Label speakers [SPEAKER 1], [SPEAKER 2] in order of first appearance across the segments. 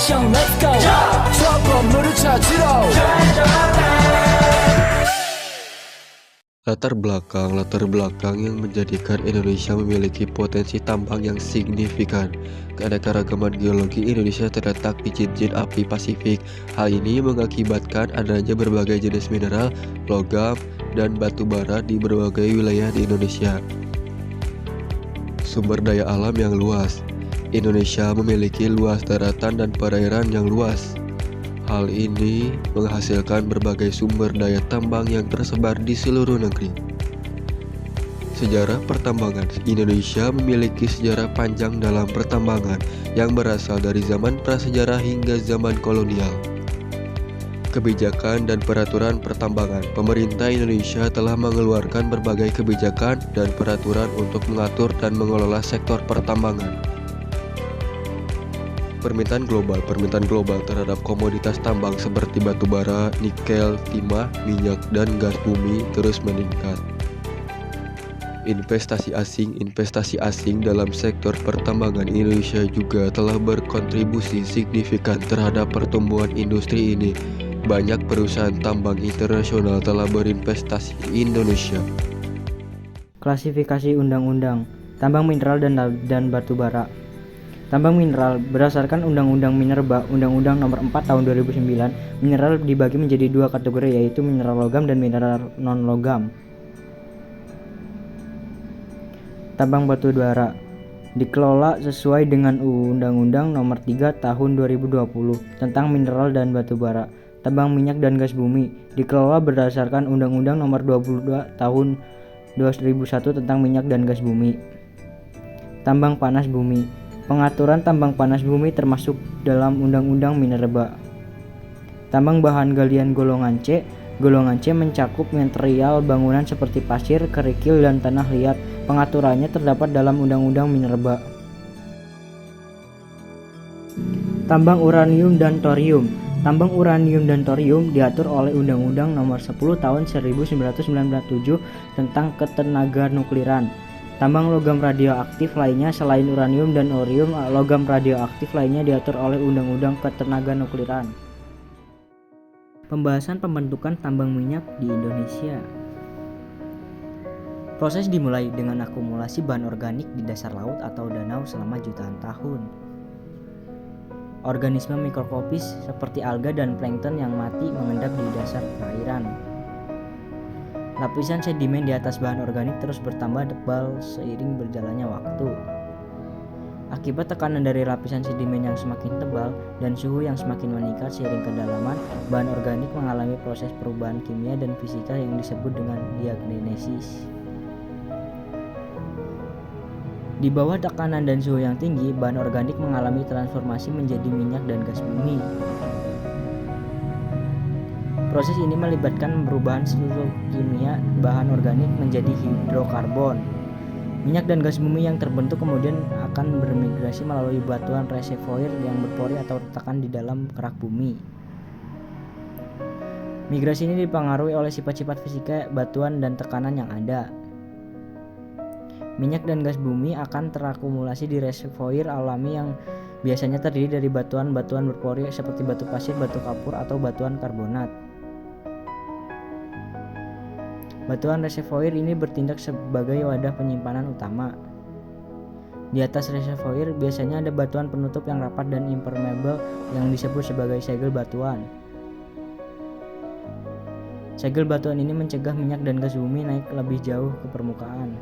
[SPEAKER 1] action let's go 저 건물을 찾으러
[SPEAKER 2] Latar belakang yang menjadikan Indonesia memiliki potensi tambang yang signifikan. Keanekaragaman geologi Indonesia terletak di cincin api Pasifik. Hal ini mengakibatkan adanya berbagai jenis mineral, logam, dan batu bara di berbagai wilayah di Indonesia. Sumber daya alam yang luas. Indonesia memiliki luas daratan dan perairan yang luas. Hal ini menghasilkan berbagai sumber daya tambang yang tersebar di seluruh negeri. Sejarah pertambangan. Indonesia memiliki sejarah panjang dalam pertambangan yang berasal dari zaman prasejarah hingga zaman kolonial. Kebijakan dan peraturan pertambangan. Pemerintah Indonesia telah mengeluarkan berbagai kebijakan dan peraturan untuk mengatur dan mengelola sektor pertambangan. Permintaan global terhadap komoditas tambang seperti batu bara, nikel, timah, minyak, dan gas bumi terus meningkat. Investasi asing dalam sektor pertambangan Indonesia juga telah berkontribusi signifikan terhadap pertumbuhan industri ini. Banyak perusahaan tambang internasional telah berinvestasi di Indonesia.
[SPEAKER 3] Klasifikasi undang-undang tambang mineral dan batu bara. Tambang mineral berdasarkan Undang-Undang Minerba, Undang-Undang Nomor 4 Tahun 2009, mineral dibagi menjadi dua kategori, yaitu mineral logam dan mineral non-logam. Tambang batu bara dikelola sesuai dengan Undang-Undang Nomor 3 Tahun 2020 tentang mineral dan batu bara. Tambang minyak dan gas bumi dikelola berdasarkan Undang-Undang Nomor 22 Tahun 2001 tentang minyak dan gas bumi. Tambang panas bumi. Pengaturan tambang panas bumi termasuk dalam Undang-Undang Minerba. Tambang bahan galian golongan C. Golongan C mencakup material bangunan seperti pasir, kerikil, dan tanah liat. Pengaturannya terdapat dalam Undang-Undang Minerba. Tambang uranium dan thorium. Tambang uranium dan thorium diatur oleh Undang-Undang Nomor 10 Tahun 1997 tentang ketenaga nukliran. Tambang logam radioaktif lainnya selain uranium dan thorium, logam radioaktif lainnya diatur oleh Undang-Undang Ketenaga Nukliran. Pembahasan pembentukan tambang minyak di Indonesia. Proses dimulai dengan akumulasi bahan organik di dasar laut atau danau selama jutaan tahun. Organisme mikroskopis seperti alga dan plankton yang mati mengendap di dasar perairan. Lapisan sedimen di atas bahan organik terus bertambah tebal seiring berjalannya waktu. Akibat tekanan dari lapisan sedimen yang semakin tebal dan suhu yang semakin meningkat seiring kedalaman, bahan organik mengalami proses perubahan kimia dan fisika yang disebut dengan diagenesis. Di bawah tekanan dan suhu yang tinggi, bahan organik mengalami transformasi menjadi minyak dan gas bumi. Proses ini melibatkan perubahan struktur kimia bahan organik menjadi hidrokarbon. Minyak dan gas bumi yang terbentuk kemudian akan bermigrasi melalui batuan reservoir yang berpori atau retakan di dalam kerak bumi. Migrasi ini dipengaruhi oleh sifat-sifat fisika batuan dan tekanan yang ada. Minyak dan gas bumi akan terakumulasi di reservoir alami yang biasanya terdiri dari batuan-batuan berpori seperti batu pasir, batu kapur, atau batuan karbonat. Batuan reservoir ini bertindak sebagai wadah penyimpanan utama. Di atas reservoir biasanya ada batuan penutup yang rapat dan impermeable yang disebut sebagai segel batuan. Segel batuan ini mencegah minyak dan gas bumi naik lebih jauh ke permukaan.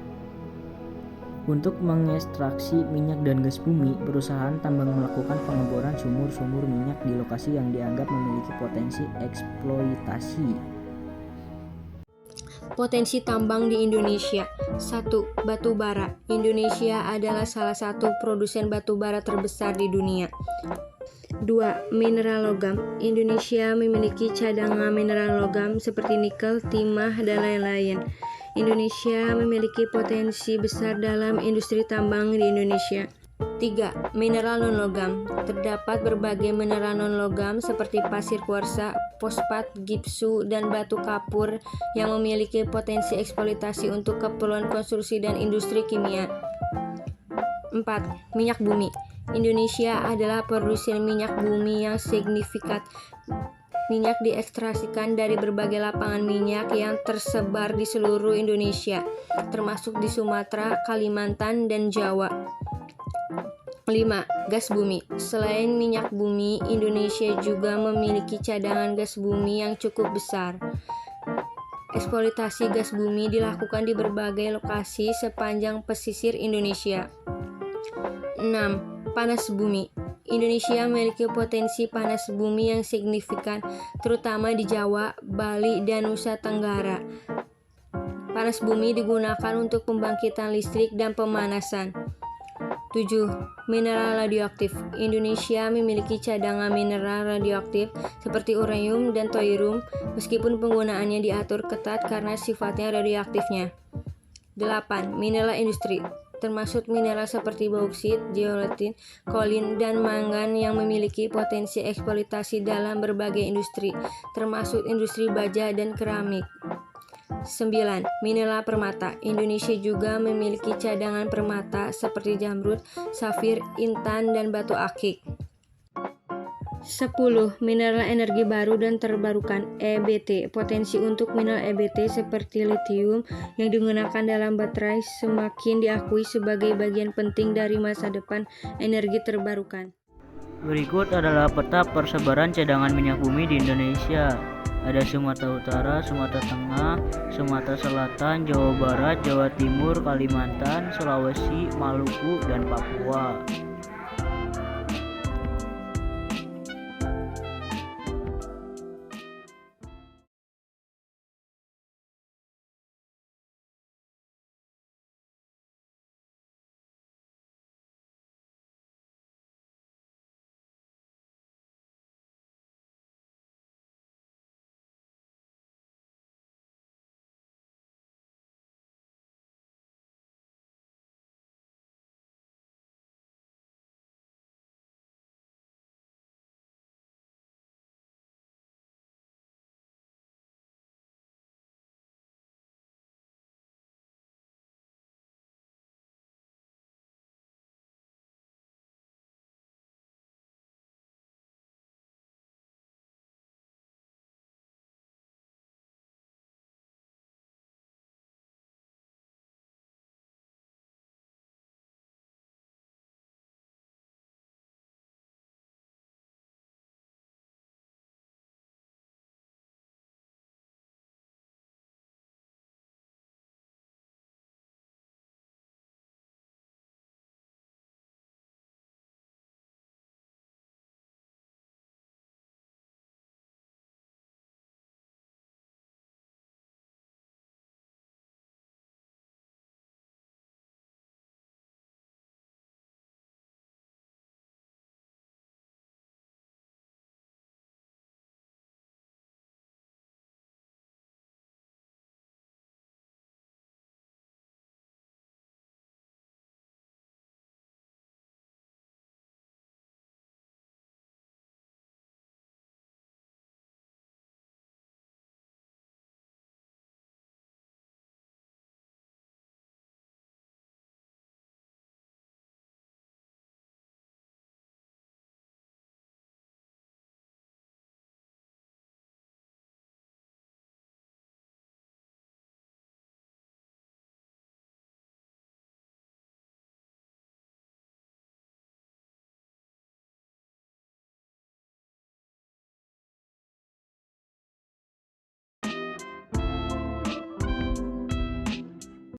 [SPEAKER 3] Untuk mengekstraksi minyak dan gas bumi, perusahaan tambang melakukan pengeboran sumur-sumur minyak di lokasi yang dianggap memiliki potensi eksploitasi.
[SPEAKER 4] Potensi tambang di Indonesia. 1. Batu bara. Indonesia adalah salah satu produsen batu bara terbesar di dunia. 2. Mineral logam. Indonesia memiliki cadangan mineral logam seperti nikel, timah, dan lain-lain. Indonesia memiliki potensi besar dalam industri tambang di Indonesia. 3. Mineral non-logam. Terdapat berbagai mineral non-logam seperti pasir kuarsa, fosfat, gipsu, dan batu kapur yang memiliki potensi eksploitasi untuk keperluan konstruksi dan industri kimia. 4. Minyak bumi. Indonesia adalah produsen minyak bumi yang signifikan. Minyak diekstrasikan dari berbagai lapangan minyak yang tersebar di seluruh Indonesia, termasuk di Sumatera, Kalimantan, dan Jawa. 5. Gas bumi. Selain minyak bumi, Indonesia juga memiliki cadangan gas bumi yang cukup besar. Eksploitasi gas bumi dilakukan di berbagai lokasi sepanjang pesisir Indonesia. 6. Panas bumi. Indonesia memiliki potensi panas bumi yang signifikan, terutama di Jawa, Bali, dan Nusa Tenggara. Panas bumi digunakan untuk pembangkitan listrik dan pemanasan. 7. Mineral radioaktif. Indonesia memiliki cadangan mineral radioaktif seperti uranium dan thorium, meskipun penggunaannya diatur ketat karena sifatnya radioaktifnya. 8. Mineral industri, termasuk mineral seperti bauksit, geolitin, kolin, dan mangan yang memiliki potensi eksploitasi dalam berbagai industri, termasuk industri baja dan keramik. 9. Mineral permata. Indonesia juga memiliki cadangan permata seperti jamrud, safir, intan, dan batu akik. 10. Mineral energi baru dan terbarukan (EBT). Potensi untuk mineral EBT seperti litium yang digunakan dalam baterai semakin diakui sebagai bagian penting dari masa depan energi terbarukan.
[SPEAKER 3] Berikut adalah peta persebaran cadangan minyak bumi di Indonesia. Ada Sumatera Utara, Sumatera Tengah, Sumatera Selatan, Jawa Barat, Jawa Timur, Kalimantan, Sulawesi, Maluku, dan Papua.